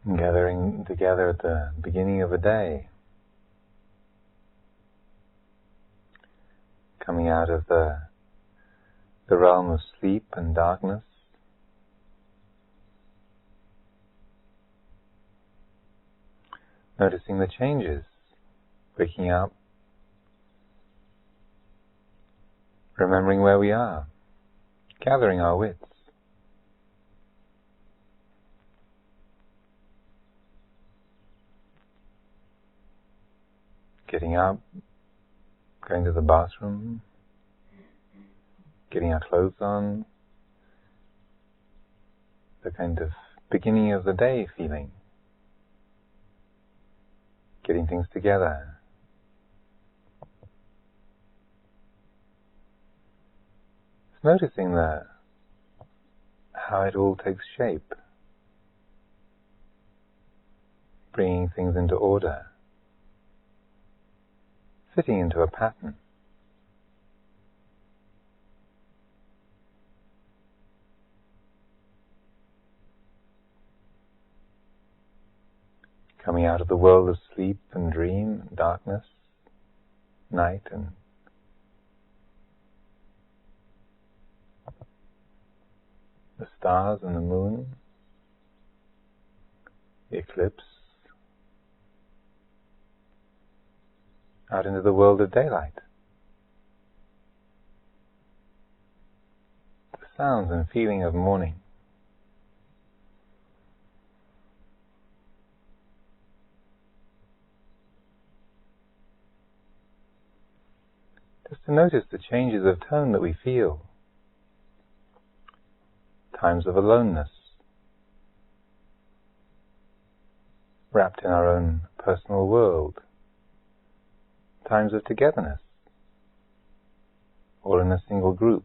Gathering together at the beginning of a day, coming out of the realm of sleep and darkness, noticing the changes, waking up, remembering where we are, gathering our wits. Getting up, going to the bathroom, getting our clothes on, the kind of beginning of the day feeling, getting things together. Just noticing how it all takes shape, bringing things into order, fitting into a pattern. Coming out of the world of sleep and dream, and darkness, night, and the stars and the moon, the eclipse, out into the world of daylight. The sounds and feeling of morning. Just to notice the changes of tone that we feel. Times of aloneness, wrapped in our own personal world. Times of togetherness, or in a single group,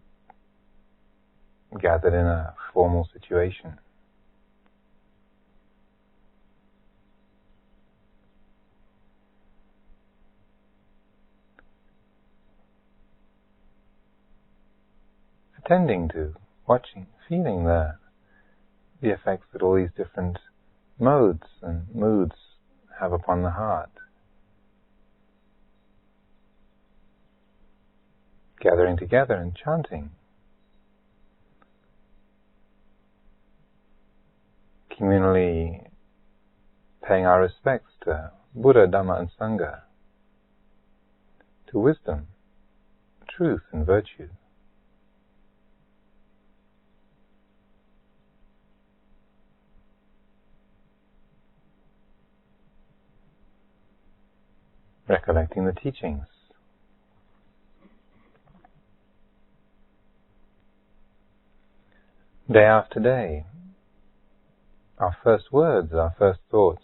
gathered in a formal situation. Attending to, watching, feeling the effects that all these different modes and moods have upon the heart. Gathering together and chanting, communally paying our respects to Buddha, Dhamma and Sangha, to wisdom, truth and virtue. Recollecting the teachings. Day after day, our first words, our first thoughts,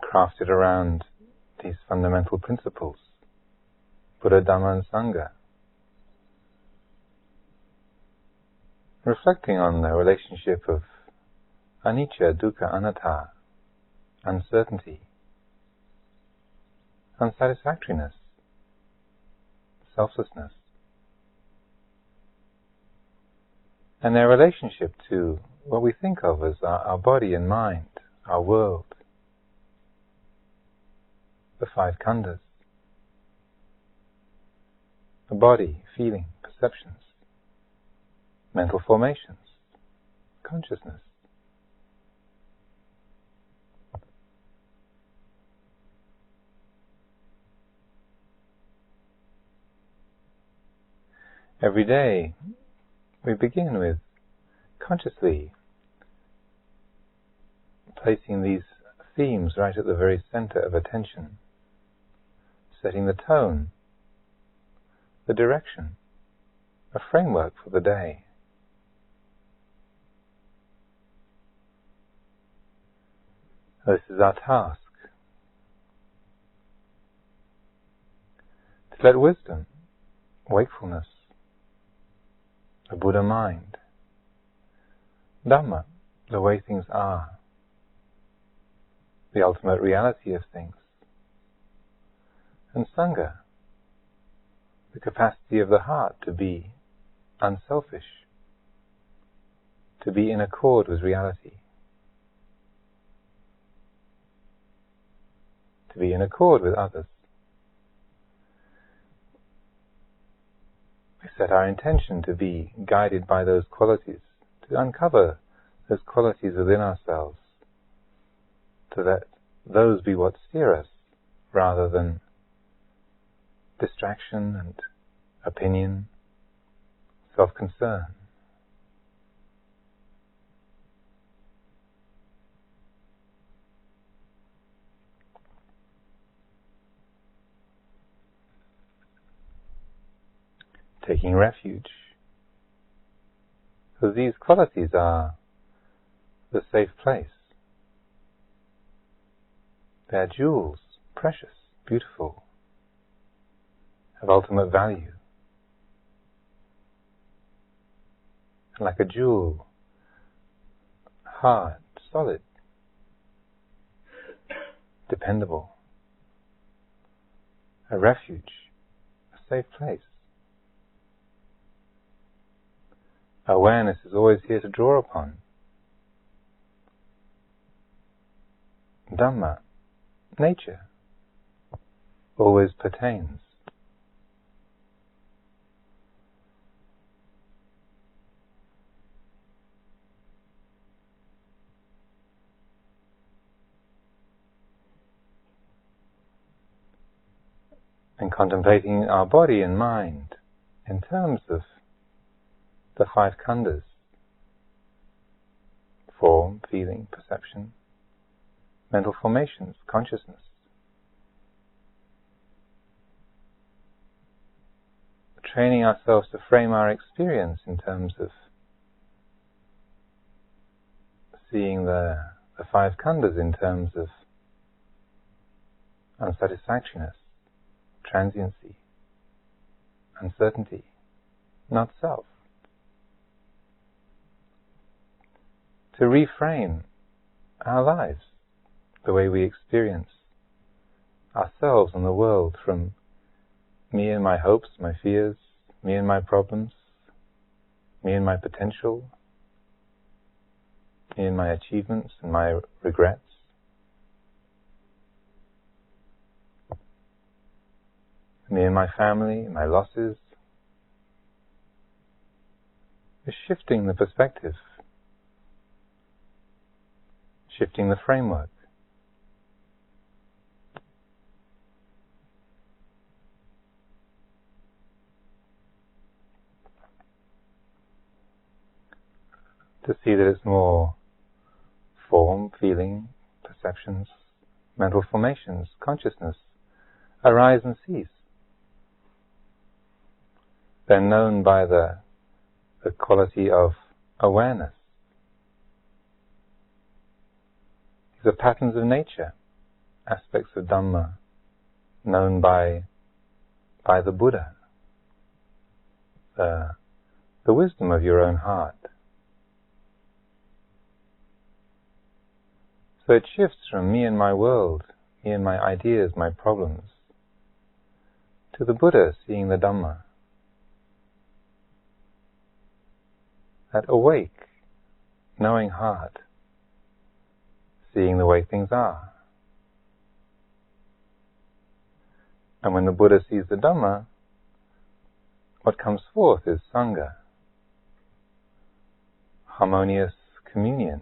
crafted around these fundamental principles, Buddha, Dhamma and Sangha. Reflecting on the relationship of Anicca, Dukkha, Anatta, uncertainty, unsatisfactoriness, selflessness, and their relationship to what we think of as our body and mind, our world, the five khandhas, the body, feeling, perceptions, mental formations, consciousness. Every day, we begin with consciously placing these themes right at the very center of attention, setting the tone, the direction, a framework for the day. This is our task, to let wisdom, wakefulness, the Buddha mind, Dhamma, the way things are, the ultimate reality of things, and Sangha, the capacity of the heart to be unselfish, to be in accord with reality, to be in accord with others. We set our intention to be guided by those qualities, to uncover those qualities within ourselves, to let those be what steer us, rather than distraction and opinion, self-concern. Taking refuge. So these qualities are the safe place. They are jewels, precious, beautiful, have ultimate value. And like a jewel, hard, solid, dependable, a refuge, a safe place. Awareness is always here to draw upon. Dhamma, nature, always pertains. And contemplating our body and mind in terms of the five khandhas: form, feeling, perception, mental formations, consciousness. Training ourselves to frame our experience in terms of seeing the five khandhas in terms of unsatisfactoriness, transiency, uncertainty, not self. To reframe our lives, the way we experience ourselves and the world, from me and my hopes, my fears, me and my problems, me and my potential, me and my achievements and my regrets, me and my family, my losses. Is shifting the perspective, shifting the framework. To see that it's more form, feeling, perceptions, mental formations, consciousness, arise and cease. They're known by the quality of awareness. These are patterns of nature, aspects of Dhamma, known by the Buddha, the wisdom of your own heart. So it shifts from me and my world, me and my ideas, my problems, to the Buddha seeing the Dhamma. That awake, knowing heart, seeing the way things are. And when the Buddha sees the Dhamma, what comes forth is Sangha, harmonious communion.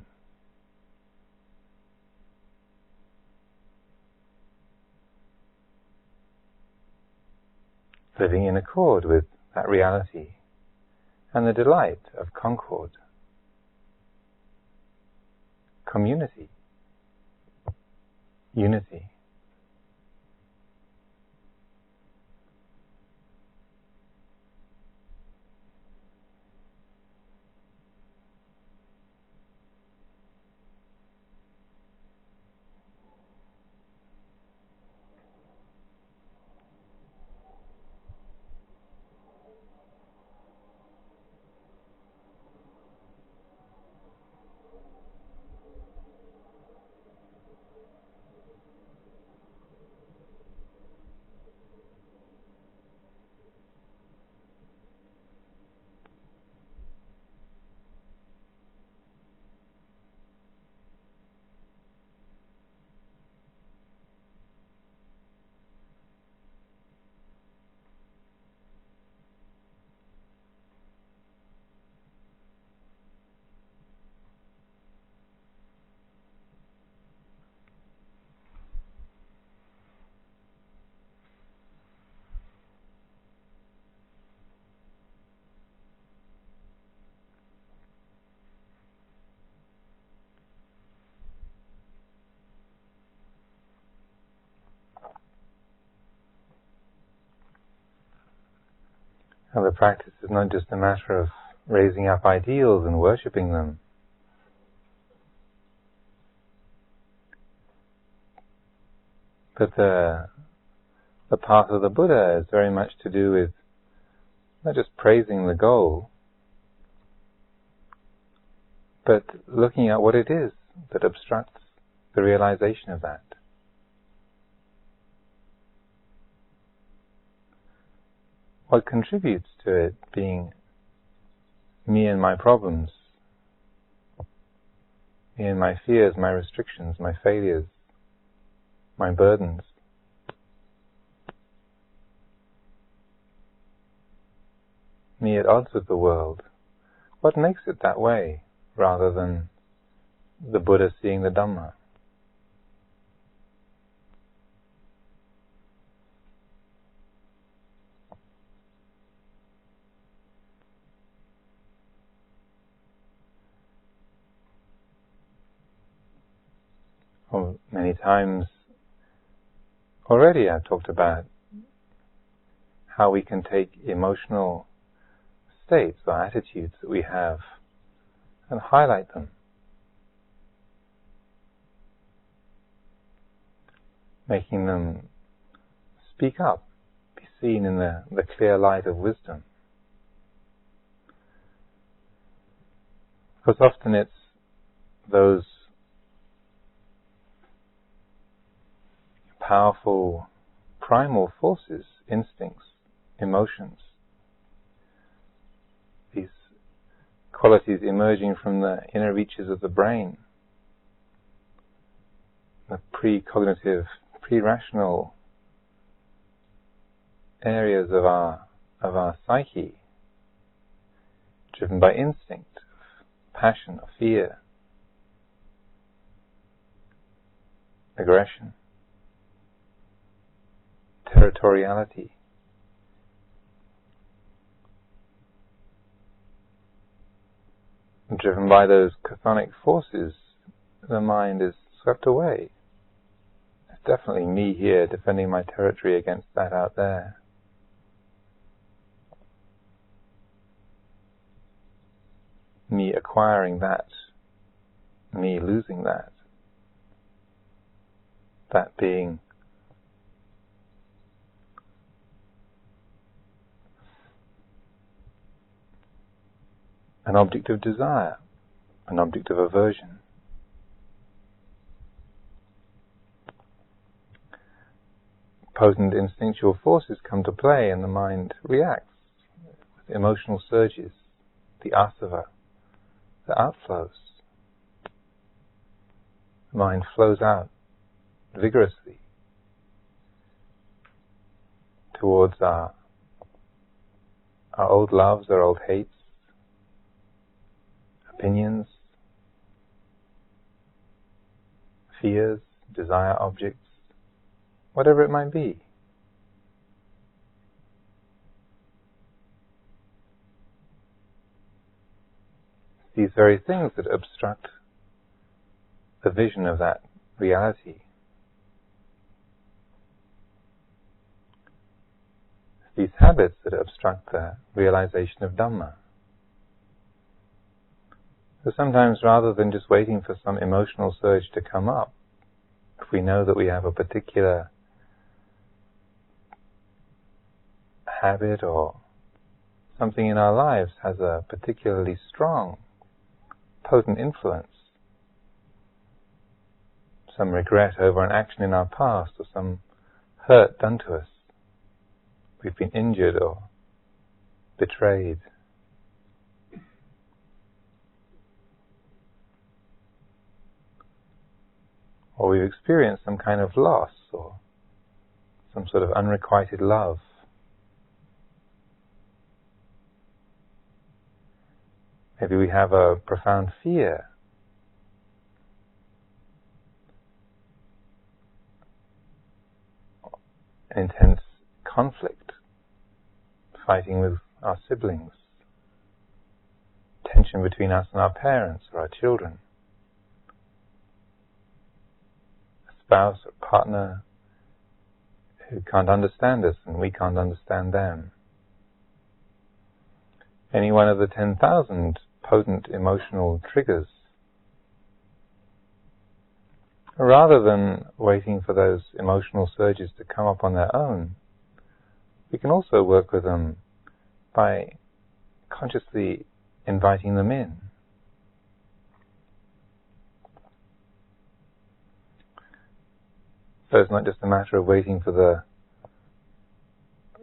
Living in accord with that reality and the delight of concord, community, unity. How the practice is not just a matter of raising up ideals and worshipping them, but the path of the Buddha is very much to do with not just praising the goal, but looking at what it is that obstructs the realization of that. What contributes to it being me and my problems, me and my fears, my restrictions, my failures, my burdens. Me at odds with the world. What makes it that way, rather than the Buddha seeing the Dhamma? Well, many times already I've talked about how we can take emotional states or attitudes that we have and highlight them, making them speak up, be seen in the clear light of wisdom. Because often it's those powerful primal forces, instincts, emotions, these qualities emerging from the inner reaches of the brain, the pre-cognitive, pre-rational areas of our psyche, driven by instinct, passion, or fear, aggression, territoriality. Driven by those chthonic forces, the mind is swept away. It's definitely me here defending my territory against that out there. Me acquiring that, me losing that. That being an object of desire, an object of aversion. Potent instinctual forces come to play and the mind reacts with emotional surges, the asava, the outflows. The mind flows out vigorously towards our old loves, our old hates, opinions, fears, desire objects, whatever it might be. These very things that obstruct the vision of that reality. These habits that obstruct the realization of Dhamma. So sometimes, rather than just waiting for some emotional surge to come up, if we know that we have a particular habit or something in our lives has a particularly strong, potent influence, some regret over an action in our past or some hurt done to us, we've been injured or betrayed, or we've experienced some kind of loss or some sort of unrequited love. Maybe we have a profound fear. An intense conflict, fighting with our siblings, tension between us and our parents or our children, a spouse or partner who can't understand us and we can't understand them. any one of the 10,000 potent emotional triggers. Rather than waiting for those emotional surges to come up on their own, we can also work with them by consciously inviting them in. So it's not just a matter of waiting for the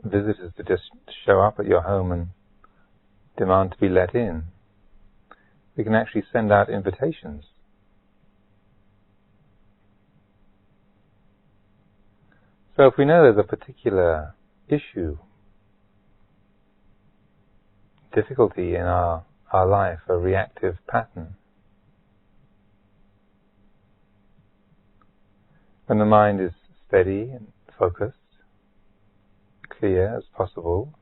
visitors to just show up at your home and demand to be let in. We can actually send out invitations. So if we know there's a particular issue, difficulty in our life, a reactive pattern, when the mind is steady and focused, clear as possible,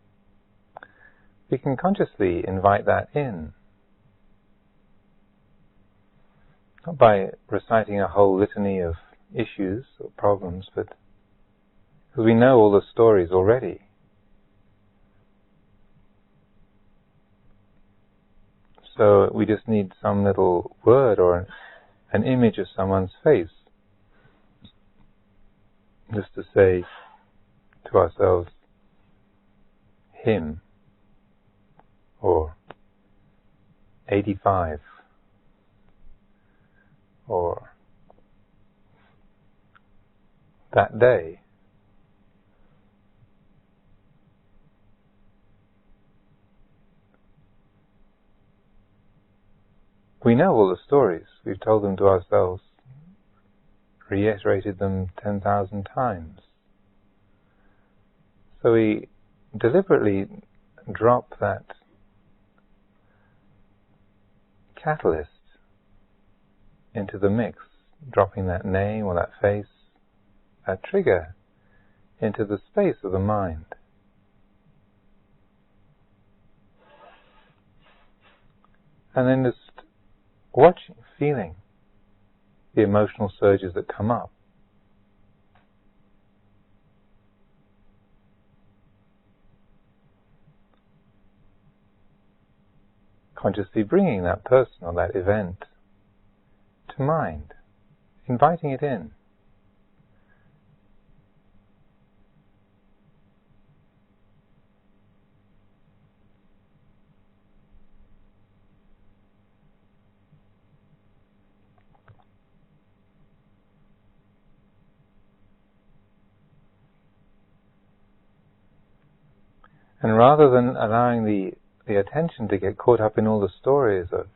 we can consciously invite that in. Not by reciting a whole litany of issues or problems, but because we know all the stories already. So we just need some little word or an image of someone's face, just to say to ourselves, him, or 85, or that day. We know all the stories. We've told them to ourselves, reiterated them 10,000 times. So we deliberately drop that catalyst into the mix, dropping that name or that face, that trigger, into the space of the mind. And then just watching, feeling the emotional surges that come up. Consciously bringing that person or that event to mind, inviting it in. And rather than allowing the attention to get caught up in all the stories of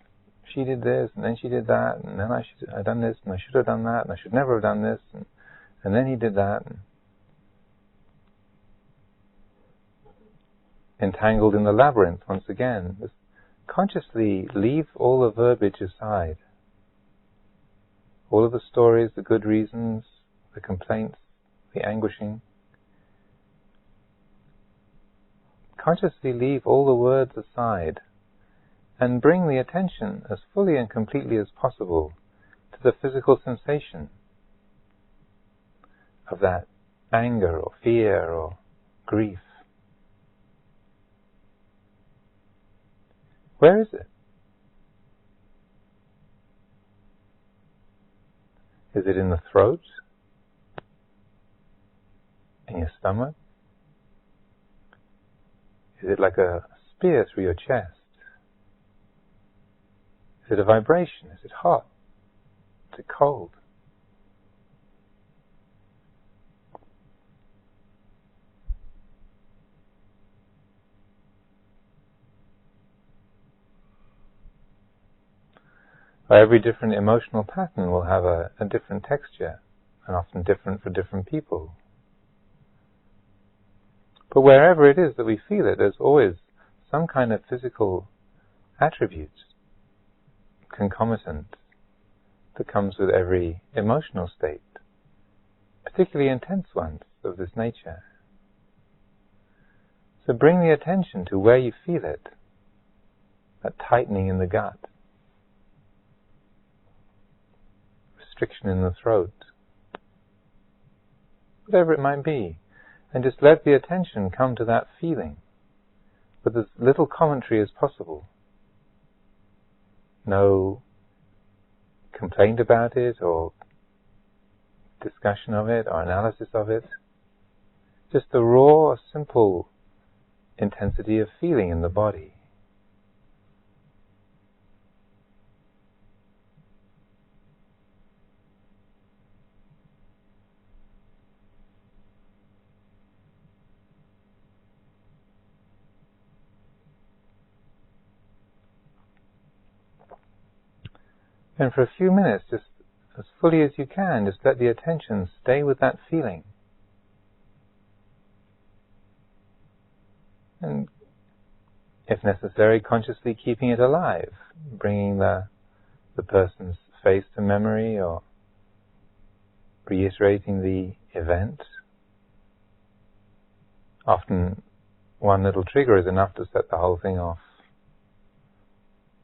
she did this and then she did that and then I should have done this and I should have done that and I should never have done this and then he did that, entangled in the labyrinth once again, just consciously leave all the verbiage aside, all of the stories, the good reasons, the complaints, the anguishing. Consciously leave all the words aside and bring the attention as fully and completely as possible to the physical sensation of that anger or fear or grief. Where is it? Is it in the throat? In your stomach? Is it like a spear through your chest? Is it a vibration? Is it hot? Is it cold? Every different emotional pattern will have a different texture, and often different for different people. But wherever it is that we feel it, there's always some kind of physical attribute, concomitant, that comes with every emotional state, particularly intense ones of this nature. So bring the attention to where you feel it, that tightening in the gut, restriction in the throat, whatever it might be, and just let the attention come to that feeling, with as little commentary as possible. No complaint about it, or discussion of it, or analysis of it. Just the raw, simple intensity of feeling in the body. And for a few minutes, just as fully as you can, just let the attention stay with that feeling. And if necessary, consciously keeping it alive, bringing the person's face to memory, or reiterating the event. Often one little trigger is enough to set the whole thing off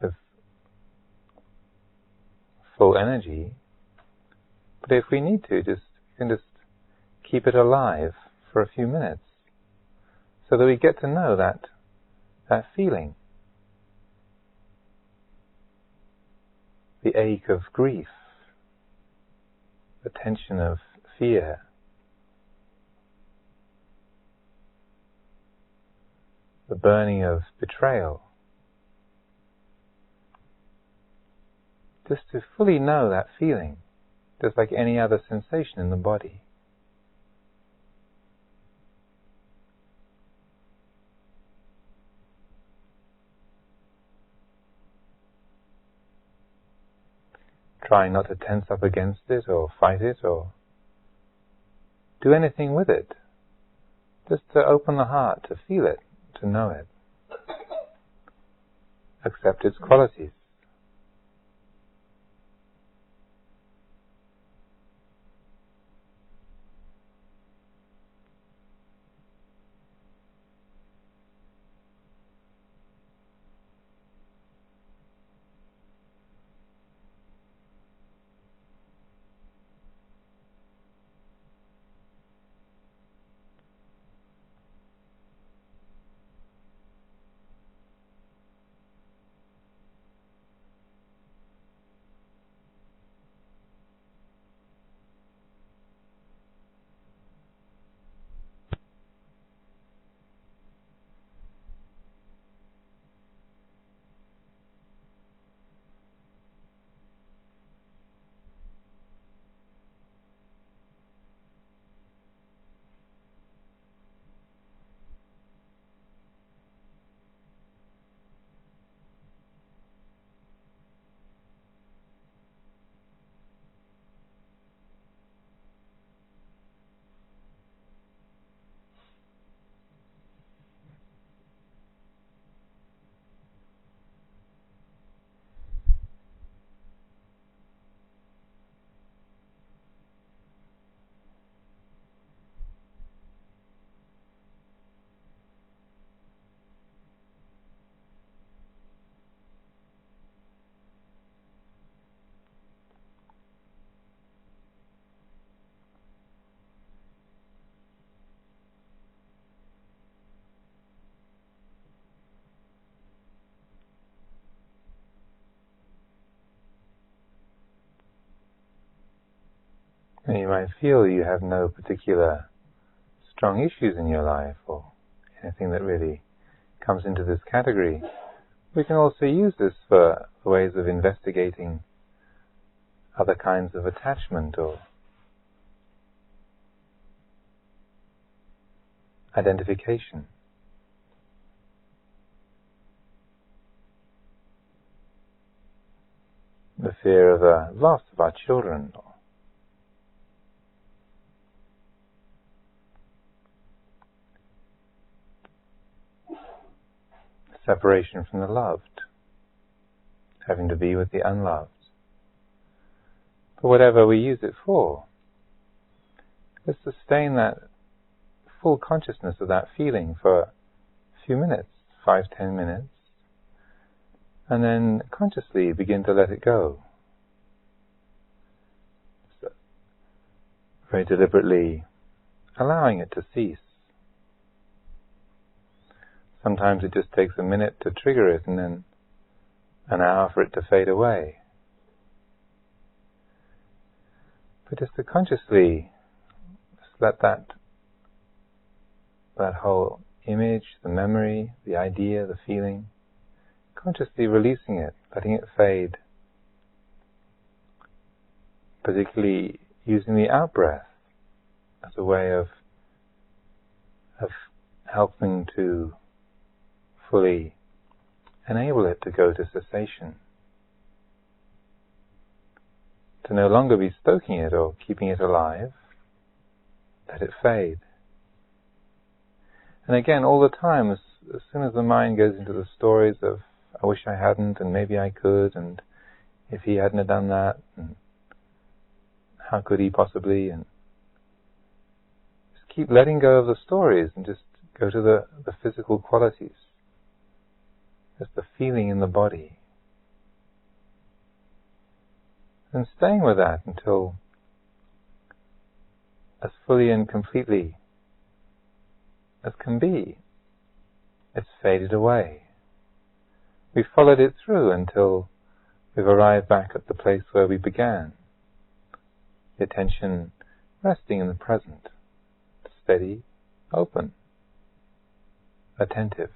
with full energy. But if we need to, we can just keep it alive for a few minutes, so that we get to know that feeling. The ache of grief, the tension of fear, the burning of betrayal. Just to fully know that feeling, just like any other sensation in the body. Trying not to tense up against it, or fight it, or do anything with it. Just to open the heart to feel it, to know it. Accept its qualities. And you might feel you have no particular strong issues in your life, or anything that really comes into this category. We can also use this for ways of investigating other kinds of attachment or identification. The fear of a loss of our children, or separation from the loved, having to be with the unloved. But whatever we use it for, let's sustain that full consciousness of that feeling for a few minutes, 5-10 minutes, and then consciously begin to let it go. So, very deliberately allowing it to cease. Sometimes it just takes a minute to trigger it and then an hour for it to fade away. But just to consciously just let that whole image, the memory, the idea, the feeling, consciously releasing it, letting it fade. Particularly using the out-breath as a way of helping to fully enable it to go to cessation. To no longer be stoking it or keeping it alive, let it fade. And again, all the time, as soon as the mind goes into the stories of, I wish I hadn't, and maybe I could, and if he hadn't have done that, and how could he possibly, and just keep letting go of the stories and just go to the physical qualities, just the feeling in the body. And staying with that until as fully and completely as can be, it's faded away. We've followed it through until we've arrived back at the place where we began. The attention resting in the present, steady, open, attentive.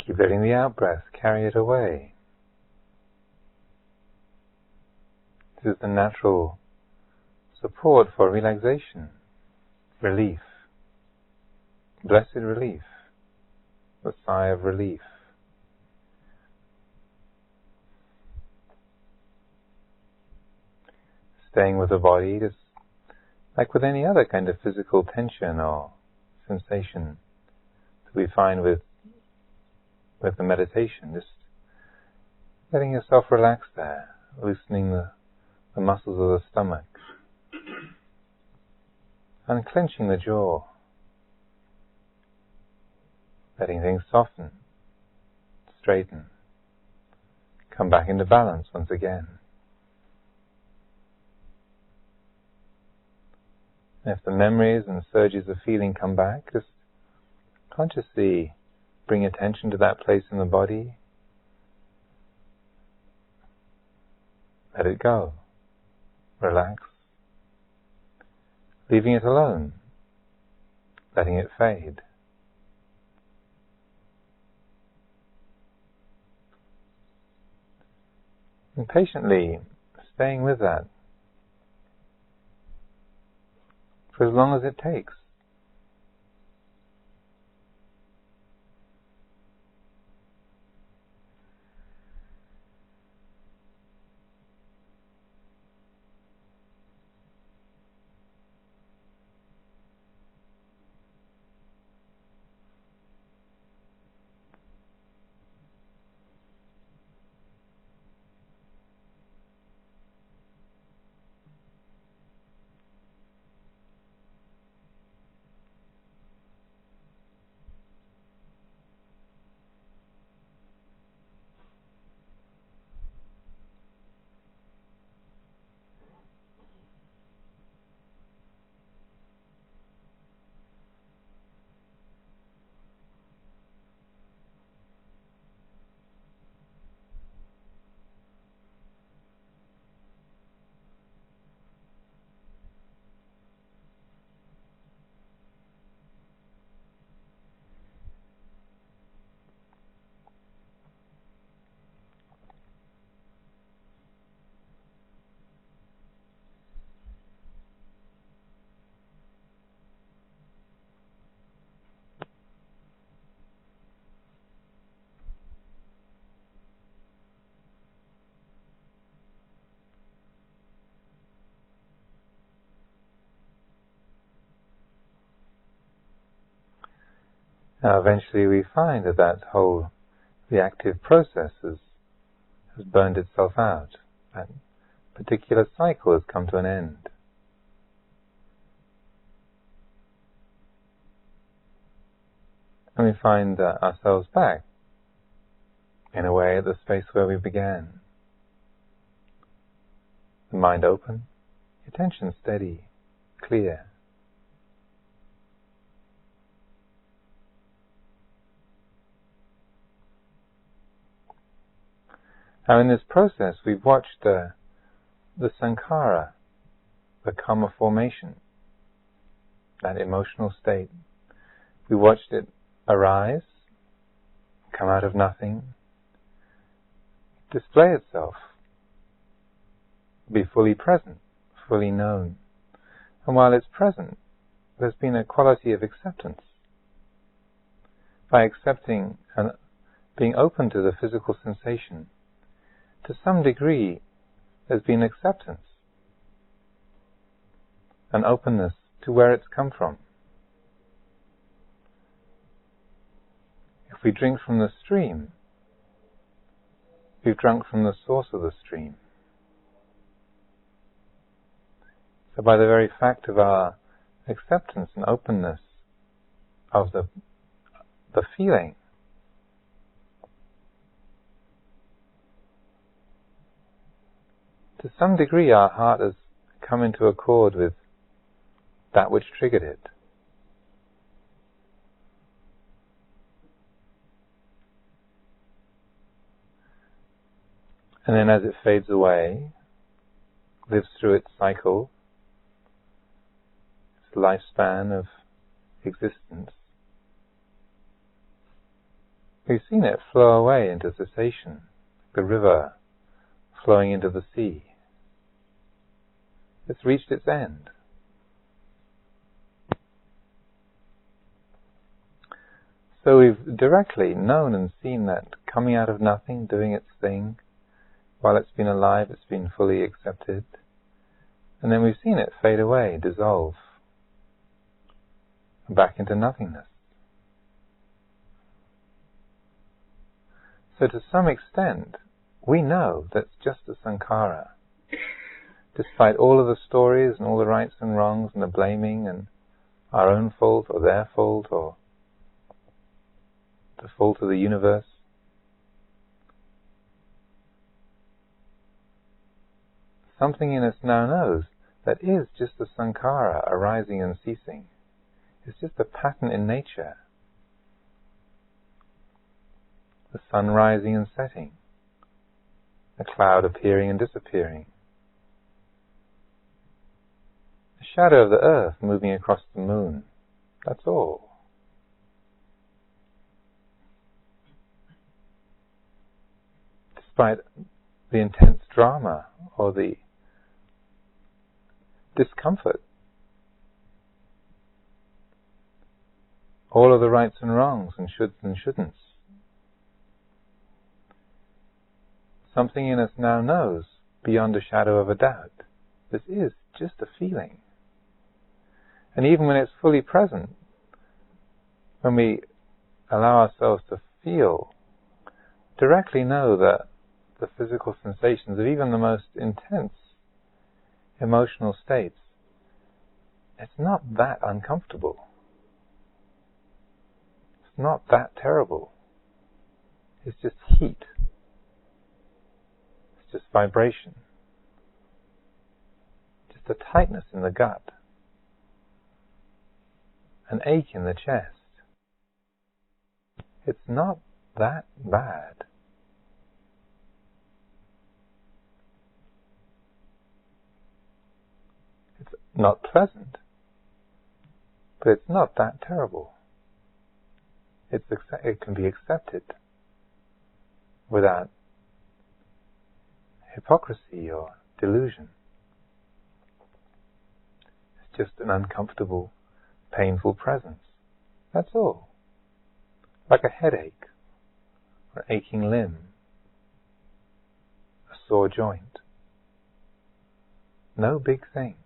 Keep letting the out-breath carry it away. This is the natural support for relaxation, relief, blessed relief, the sigh of relief. Staying with the body, just like with any other kind of physical tension or sensation that we find with the meditation, just letting yourself relax there, loosening the muscles of the stomach, unclenching the jaw, letting things soften, straighten, come back into balance once again. And if the memories and surges of feeling come back, just consciously bring attention to that place in the body. Let it go. Relax. Leaving it alone. Letting it fade. And patiently staying with that for as long as it takes. Now eventually we find that that whole reactive process has burned itself out. That particular cycle has come to an end. And we find ourselves back, in a way, at the space where we began. The mind open, attention steady, clear. Now in this process we've watched the Sankhara, the karma formation, that emotional state. We watched it arise, come out of nothing, display itself, be fully present, fully known. And while it's present, there's been a quality of acceptance. By accepting and being open to the physical sensation, to some degree there's been acceptance, an openness to where it's come from. If we drink from the stream, we've drunk from the source of the stream. So by the very fact of our acceptance and openness of the feeling, to some degree our heart has come into accord with that which triggered it. And then as it fades away, lives through its cycle, its lifespan of existence, we've seen it flow away into cessation, the river flowing into the sea. It's reached its end. So we've directly known and seen that coming out of nothing, doing its thing. While it's been alive, it's been fully accepted. And then we've seen it fade away, dissolve, back into nothingness. So to some extent, we know that's just a sankhara. Despite all of the stories and all the rights and wrongs and the blaming and our own fault or their fault or the fault of the universe, something in us now knows that is just a sankhara arising and ceasing. It's just a pattern in nature. The sun rising and setting, a cloud appearing and disappearing, the shadow of the earth moving across the moon. That's all. Despite the intense drama or the discomfort, all of the rights and wrongs and shoulds and shouldn'ts, something in us now knows, beyond a shadow of a doubt, this is just a feeling. And even when it's fully present, when we allow ourselves to feel, directly know that the physical sensations of even the most intense emotional states, it's not that uncomfortable. It's not that terrible. It's just heat. It's just vibration. Just a tightness in the gut. An ache in the chest. It's not that bad. It's not pleasant, but it's not that terrible. It can be accepted without hypocrisy or delusion. It's just an uncomfortable, painful presence. That's all. Like a headache, or an aching limb, a sore joint. No big thing.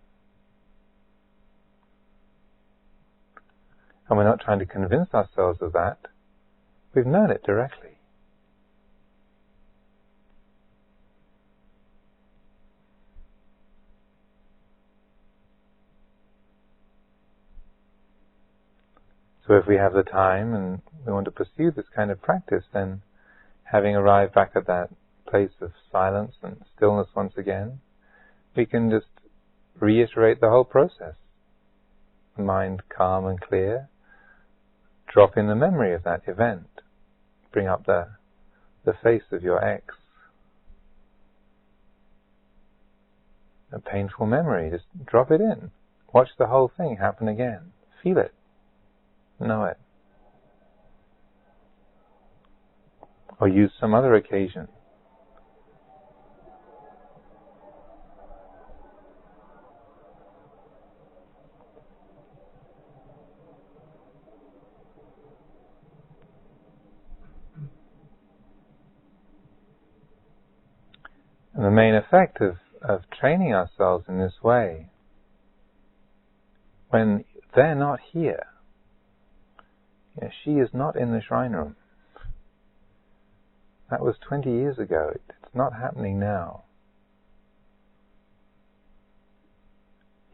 and we're not trying to convince ourselves of that, we've known it directly. So if we have the time and we want to pursue this kind of practice, then having arrived back at that place of silence and stillness once again, we can just reiterate the whole process. The mind calm and clear, drop in the memory of that event, bring up the face of your ex. A painful memory, just drop it in. Watch the whole thing happen again. Feel it. Know it. Or use some other occasion. And the main effect of training ourselves in this way, when they're not here, she is not in the shrine room. That was 20 years ago. It's not happening now.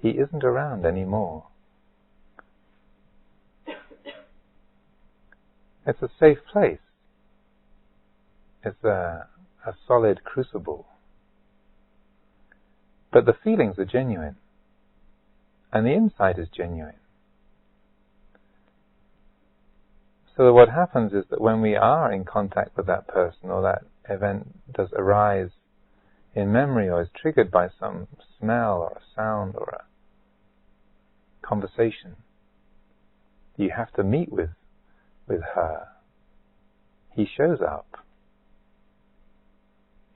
He isn't around anymore. It's a safe place. It's a solid crucible. But the feelings are genuine. And the insight is genuine. So what happens is that when we are in contact with that person, or that event does arise in memory, or is triggered by some smell or a sound or a conversation, you have to meet with her. He shows up.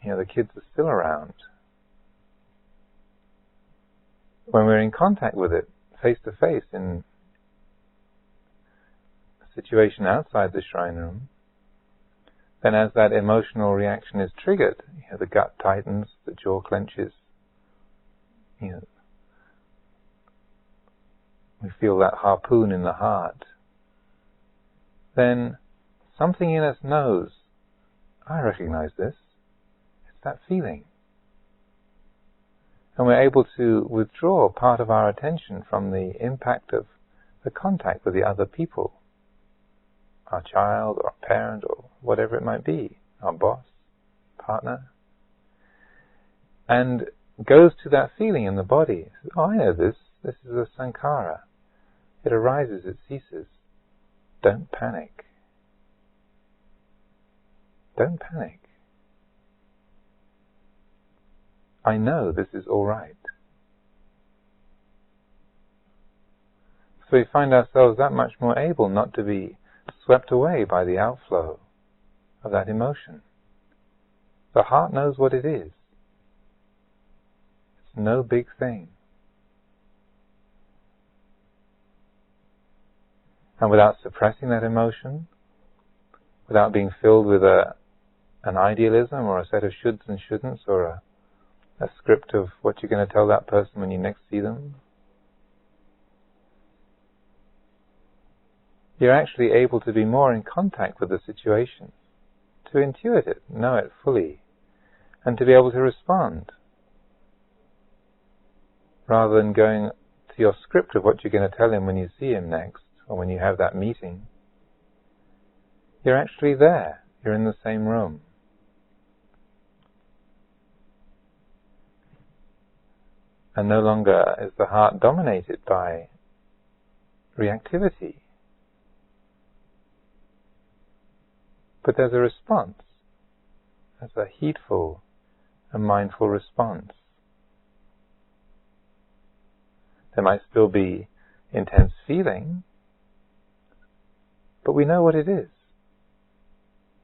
The kids are still around. When we're in contact with it, face to face, in situation outside the shrine room, then as that emotional reaction is triggered, the gut tightens, the jaw clenches, we feel that harpoon in the heart, then something in us knows, I recognize this. It's that feeling. And we're able to withdraw part of our attention from the impact of the contact with the other people, our child or our parent or whatever it might be, our boss, partner, and goes to that feeling in the body. Oh, I know this. This is a Sankhara. It arises, it ceases. Don't panic. Don't panic. I know this is all right. So we find ourselves that much more able not to be swept away by the outflow of that emotion. The heart knows what it is. It's no big thing. And without suppressing that emotion, without being filled with an idealism or a set of shoulds and shouldn'ts, or a script of what you're going to tell that person when you next see them, you're actually able to be more in contact with the situation, to intuit it, know it fully, and to be able to respond, rather than going to your script of what you're going to tell him when you see him next, or when you have that meeting. You're actually there. You're in the same room. And no longer is the heart dominated by reactivity. But there's a response. There's a heedful and mindful response. There might still be intense feeling, but we know what it is.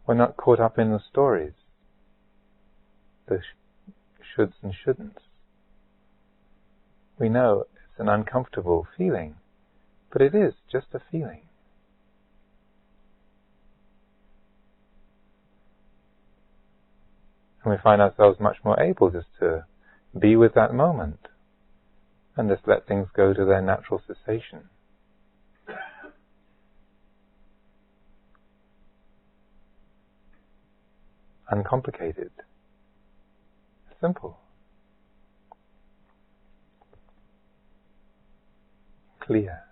We're not caught up in the stories, the shoulds and shouldn'ts. We know it's an uncomfortable feeling, but it is just a feeling. And we find ourselves much more able just to be with that moment and just let things go to their natural cessation. uncomplicated, simple, clear.